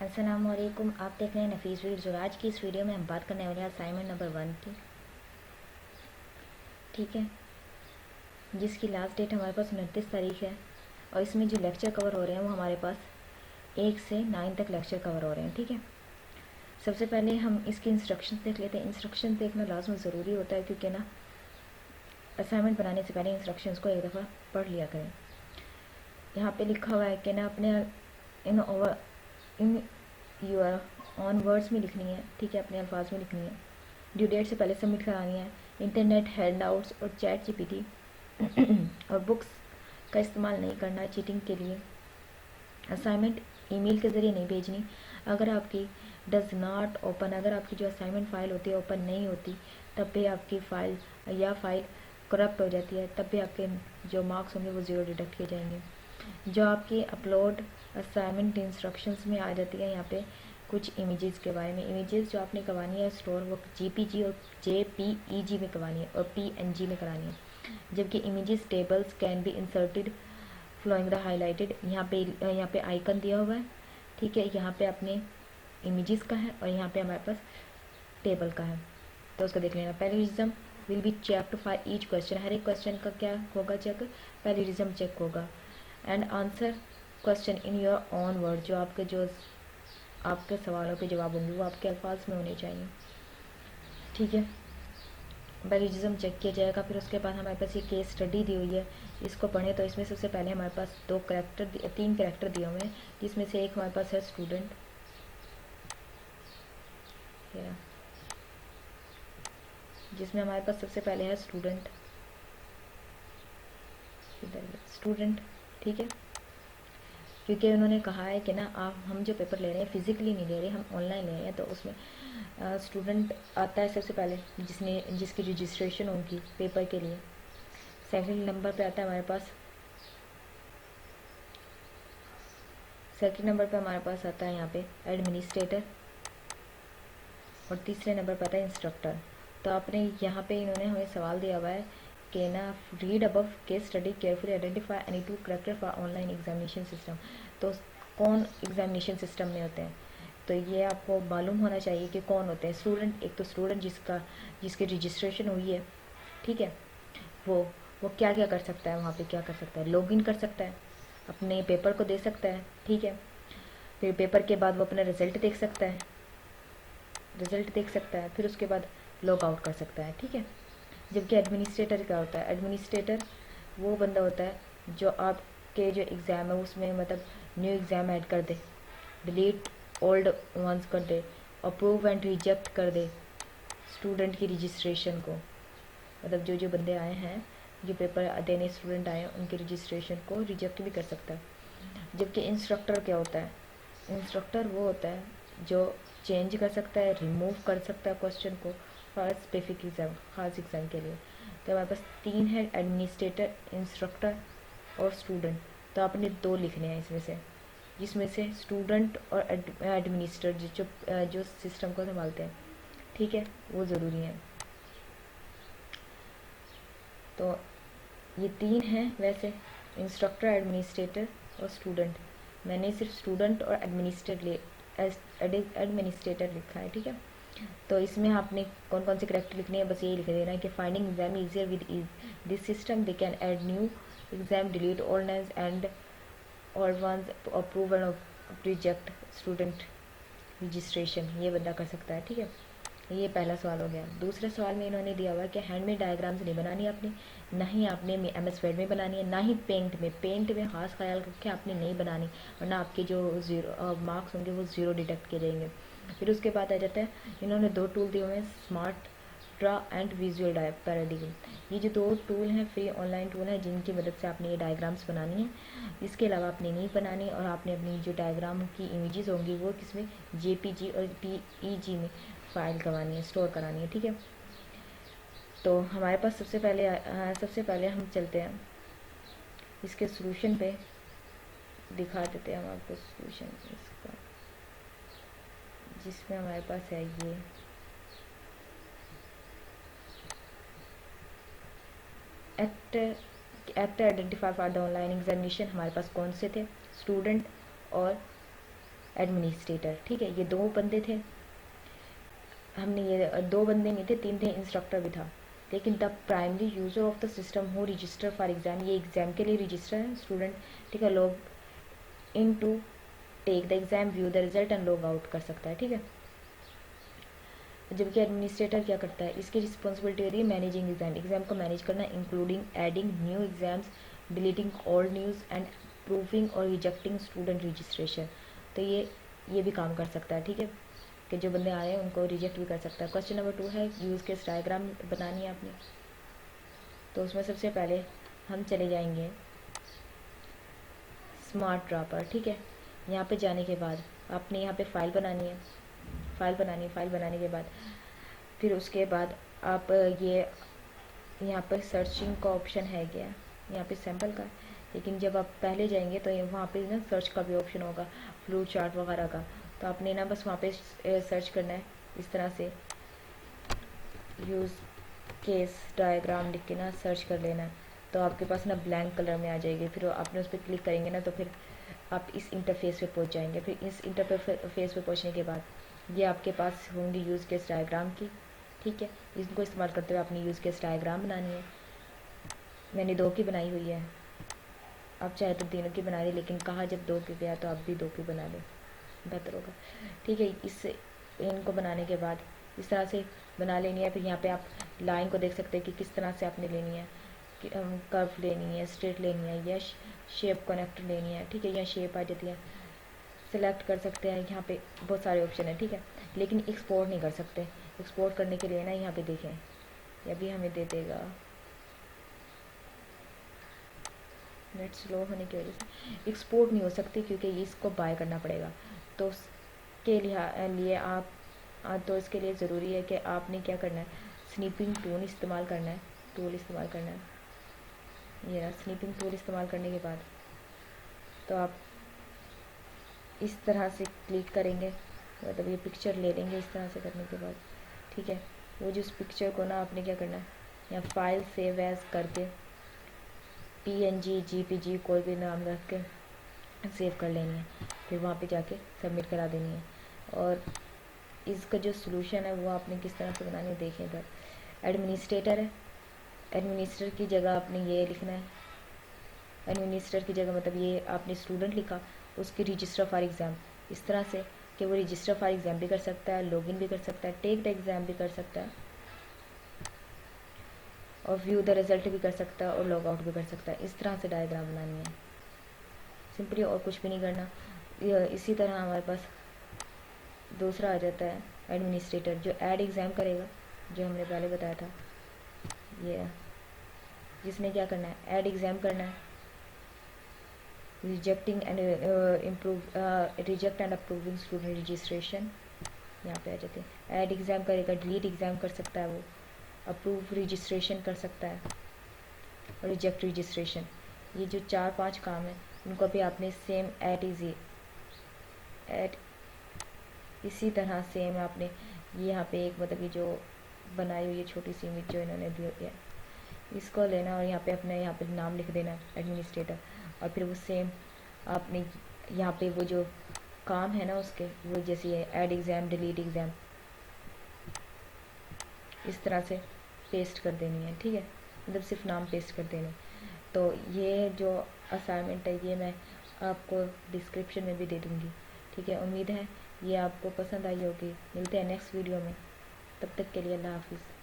अस्सलामुअलैकुम, आप देख रहे हैं नफीस वीडियो। जो आज की इस वीडियो में हम बात करने वाले हैं असाइनमेंट नंबर 1 की। ठीक है, जिसकी लास्ट डेट हमारे पास 29 तारीख है और इसमें जो लेक्चर कवर हो रहे हैं वो हमारे पास 1 से 9 तक लेक्चर कवर हो रहे हैं। ठीक है, सबसे पहले हम इसकी इंस्ट्रक्शन देख लेते हैं। इंस्ट्रक्शन देखना लाजमी ज़रूरी होता है क्योंकि ना असाइनमेंट बनाने से पहले इंस्ट्रक्शंस को एक दफ़ा पढ़ लिया करें। यहाँ पे लिखा हुआ है कि ना अपने इन यूर ऑन वर्ड्स में लिखनी है। ठीक है, अपने अल्फाज में लिखनी है। ड्यू डेट से पहले सबमिट करानी है। इंटरनेट, हैंडआउट्स और चैट जीपीटी और बुक्स का इस्तेमाल नहीं करना चीटिंग के लिए। असाइनमेंट ईमेल के ज़रिए नहीं भेजनी। अगर आपकी डज नॉट ओपन, अगर आपकी जो असाइनमेंट फ़ाइल होती है ओपन नहीं होती, तब भी आपकी फ़ाइल या फाइल करप्ट हो जाती है, तब भी आपके जो मार्क्स होंगे वो ज़ीरो डिडक्ट किए जाएंगे। जो आपकी अपलोड असाइनमेंट इंस्ट्रक्शंस में आ जाती है यहाँ पे कुछ इमेजेस के बारे में। इमेजेस जो आपने करवानी है स्टोर वो जेपीजी और जेपीईजी में करवानी है और पीएनजी में करानी है। जबकि images tables can be inserted following the highlighted. यहाँ पे आइकन दिया हुआ है। ठीक है, यहाँ पे अपने इमेजेस का है और यहाँ पे हमारे पास टेबल का है, तो उसको देख लेना। Parallelism will be checked for each question. हर एक क्वेश्चन का क्या होगा चेक, पैरेललिज्म चेक होगा। And answer question in your own word. जो आपके सवालों के जवाब होंगे वो आपके अल्फाज में होने चाहिए। ठीक है, पैरेललिज्म चेक किया जाएगा। फिर उसके बाद हमारे पास ये केस स्टडी दी हुई है, इसको पढ़ें। तो इसमें सबसे पहले हमारे पास तीन कैरेक्टर दिए हुए हैं, जिसमें से एक हमारे पास है स्टूडेंट, जिसमें हमारे पास सबसे पहले है स्टूडेंट। ठीक है, क्योंकि उन्होंने कहा है कि ना हम जो पेपर ले रहे हैं फिज़िकली नहीं ले रहे, हम ऑनलाइन ले रहे हैं, तो उसमें स्टूडेंट आता है सबसे पहले जिसकी रजिस्ट्रेशन होगी पेपर के लिए। सेकंड नंबर पे आता है हमारे पास आता है यहाँ पे एडमिनिस्ट्रेटर और तीसरे नंबर पर आता है इंस्ट्रक्टर। तो आपने यहाँ पे इन्होंने हमें सवाल दिया हुआ है कि ना read above case study carefully identify any two character for online examination system. तो कौन एग्जामिनेशन सिस्टम में होते हैं, तो ये आपको मालूम होना चाहिए कि कौन होते हैं। स्टूडेंट, एक तो स्टूडेंट जिसकी रजिस्ट्रेशन हुई है। ठीक है, वो क्या क्या कर सकता है, वहाँ पे क्या कर सकता है, लॉगिन कर सकता है, अपने पेपर को दे सकता है। ठीक है, फिर पेपर के बाद वो अपना रिज़ल्ट देख सकता है, फिर उसके बाद लॉग आउट कर सकता है। ठीक है, जबकि एडमिनिस्ट्रेटर क्या होता है, एडमिनिस्ट्रेटर वो बंदा होता है जो आपके जो एग्ज़ाम है उसमें मतलब न्यू एग्ज़ाम ऐड कर दे, डिलीट ओल्ड वंस कर दे, अप्रूव एंड रिजेक्ट कर दे स्टूडेंट की रजिस्ट्रेशन को। मतलब जो बंदे आए हैं, जो पेपर देने स्टूडेंट आए हैं, उनकी रजिस्ट्रेशन को रिजेक्ट भी कर सकता है। जबकि इंस्ट्रक्टर क्या होता है, इंस्ट्रक्टर वो होता है जो चेंज कर सकता है, रिमूव कर सकता है क्वेश्चन को फॉर स्पेसिफिक एग्ज़ाम, खास एग्ज़ाम के लिए। तो हमारे पास तीन है, एडमिनिस्ट्रेटर, इंस्ट्रक्टर और स्टूडेंट। तो आपने दो लिखने हैं इसमें से, जिसमें से स्टूडेंट और एडमिनिस्ट्रेटर जो सिस्टम को संभालते हैं। ठीक है, वो ज़रूरी है। तो ये तीन हैं वैसे, इंस्ट्रक्टर, एडमिनिस्ट्रेटर और स्टूडेंट। मैंने सिर्फ स्टूडेंट और एडमिनिस्ट्रेटर लिखा है। ठीक है, तो इसमें आपने कौन कौन से करेक्टर लिखने हैं, बस यही लिख देना है कि finding exam easier with this system, they can add new exam, delete old names and old ones, approve and reject student registration, ये बंदा कर सकता है। ठीक है, ये पहला सवाल हो गया। दूसरे सवाल में इन्होंने दिया हुआ है कि हैंडमेड डायग्राम्स नहीं बनानी आपने, ना ही आपने MS वर्ड में बनानी है, ना ही पेंट में खास ख्याल रखें आपने नहीं बनानी, वरना आपके जो मार्क्स होंगे वो ज़ीरो डिडक्ट किए जाएंगे। फिर उसके बाद आ जाता है, इन्होंने दो टूल दिए हुए हैं, smart draw and visual paradigm. ये जो दो टूल हैं फ्री ऑनलाइन टूल हैं, जिनकी मदद से आपने ये डायग्राम्स बनानी है। इसके अलावा आपने नहीं बनानी, और आपने अपनी जो डायग्राम की इमेजेस होंगी वो किसमें, JPG और PEG में फाइल करवानी है, स्टोर करानी है। ठीक है, तो हमारे पास सबसे पहले हम चलते हैं इसके सॉल्यूशन पे, दिखा देते हैं हम आपको सॉल्यूशन इसका, जिसमें हमारे पास है ये act identify for the online examination. हमारे पास कौन से थे, स्टूडेंट और एडमिनिस्ट्रेटर, ठीक है। ये 2 बंदे थे, हमने ये 2 बंदे नहीं थे, 3 थे, इंस्ट्रक्टर भी था। लेकिन the primary user of the system who register for exam, ये एग्जाम के लिए रजिस्टर है स्टूडेंट, ठीक है। Log in to take the exam, view the result and log out कर सकता है, ठीक है। जबकि एडमिनिस्ट्रेटर क्या करता है, इसकी रिस्पॉन्सिबिलिटी होती है मैनेजिंग एग्जाम, एग्जाम को मैनेज करना, including adding new exams, deleting old news and approving और रिजेक्टिंग स्टूडेंट रजिस्ट्रेशन। तो ये भी काम कर सकता है, ठीक है, कि जो बंदे आए हैं उनको रिजेक्ट भी कर सकता है। क्वेश्चन नंबर 2 है यूज़ केस डायग्राम बनानी है आपने। तो उसमें सबसे पहले हम चले जाएंगे स्मार्ट ड्रा पर, ठीक है। यहाँ पे जाने के बाद आपने यहाँ पे फाइल बनानी है, फाइल बनाने के बाद फिर उसके बाद आप ये यहाँ पर सर्चिंग का ऑप्शन है क्या, यहाँ पे सैम्पल का, लेकिन जब आप पहले जाएंगे तो वहाँ पे ना सर्च का भी ऑप्शन होगा, फ्लो चार्ट वगैरह का। तो आपने ना बस वहाँ पे सर्च करना है इस तरह से, यूज़ केस डायग्राम लिख के ना सर्च कर लेना है। तो आपके पास ना ब्लैंक कलर में आ जाएगी, फिर आपने उस पर क्लिक करेंगे ना तो फिर आप इस इंटरफेस पे पहुंच जाएंगे। फिर इस इंटरफेस पे पहुंचने के बाद ये आपके पास होंगी यूज़ केस डायग्राम की, ठीक है। इनको इस्तेमाल करते हुए अपनी यूज़ केस डायग्राम बनानी है। मैंने 2 की बनाई हुई है, आप चाहे तो 3 की बना लें, लेकिन कहा जब 2 की गया तो आप भी 2 की बना लें, बेहतर होगा, ठीक है। इनको बनाने के बाद इस तरह से बना लेनी है। फिर यहाँ पे आप लाइन को देख सकते हैं कि किस तरह से आपने लेनी है, कर्व लेनी है, स्ट्रेट लेनी है, या शेप कनेक्ट लेनी है, ठीक है। यहाँ शेप आ जाती है, सिलेक्ट कर सकते हैं, यहाँ पे बहुत सारे ऑप्शन है, ठीक है। लेकिन एक्सपोर्ट नहीं कर सकते। एक्सपोर्ट करने के लिए ना यहाँ पे देखें, ये भी हमें दे देगा, नेट स्लो होने की वजह से एक्सपोर्ट नहीं हो सकती, क्योंकि इसको बाय करना पड़ेगा। तो उसके लिए आप तो इसके लिए ज़रूरी है कि आपने क्या करना है, स्नीपिंग टूल इस्तेमाल करना है, ये ना स्नीपिंग टूल इस्तेमाल करने के बाद तो आप इस तरह से क्लिक करेंगे, मतलब ये पिक्चर ले लेंगे इस तरह से करने के बाद, ठीक है। वो जो उस पिक्चर को ना आपने क्या करना है, या फाइल सेव एज करके PNG JPG कोई भी नाम रख के सेव कर लेनी है, फिर वहाँ पे जाके सबमिट करा देनी है। और इसका जो सलूशन है वो आपने किस तरह से बनानी है देखें। इधर एडमिनिस्ट्रेटर है, एडमिनिस्ट्रेटर की जगह आपने ये लिखना है, एडमिनिस्ट्रेटर की जगह मतलब ये आपने स्टूडेंट लिखा, उसकी रजिस्टर फॉर एग्ज़ाम, इस तरह से कि वो रजिस्टर फॉर एग्ज़ाम भी कर सकता है, लॉगिन भी कर सकता है, टेक द एग्ज़ाम भी कर सकता है, और व्यू द रिज़ल्ट भी कर सकता है, और लॉग आउट भी कर सकता है। इस तरह से डायग्राम बनानी है सिंपली, और कुछ भी नहीं करना। इसी तरह हमारे पास दूसरा आ जाता है एडमिनिस्ट्रेटर, जो ऐड एग्ज़ाम करेगा, जो हमने पहले बताया था, ये जिसने क्या करना है, ऐड एग्ज़ाम करना है, rejecting and reject and approving student registration, यहाँ पे आ जाते हैं। ऐड एग्ज़ाम करेगा, डिलीट एग्ज़ाम कर सकता है वो, अप्रूव रजिस्ट्रेशन कर सकता है, और रिजेक्ट रजिस्ट्रेशन। ये जो 4-5 काम है इनको भी आपने सेम एट इसी तरह सेम आपने यहाँ पे एक मतलब ये जो बनाई हुई है छोटी सी इमेज जो इन्होंने दी है, इसको लेना और यहाँ पे अपने यहाँ पे नाम लिख देना एडमिनिस्ट्रेटर, और फिर वो सेम आपने यहाँ पे वो जो काम है ना उसके, वो जैसे ऐड एग्ज़ाम, डिलीट एग्ज़ाम, इस तरह से पेस्ट कर देनी है, ठीक है। मतलब सिर्फ नाम पेस्ट कर देने। तो ये जो असाइनमेंट है ये मैं आपको डिस्क्रिप्शन में भी दे दूँगी, ठीक है। उम्मीद है ये आपको पसंद आई होगी। मिलते हैं नेक्स्ट वीडियो में, तब तक के लिए अल्लाह हाफिज़।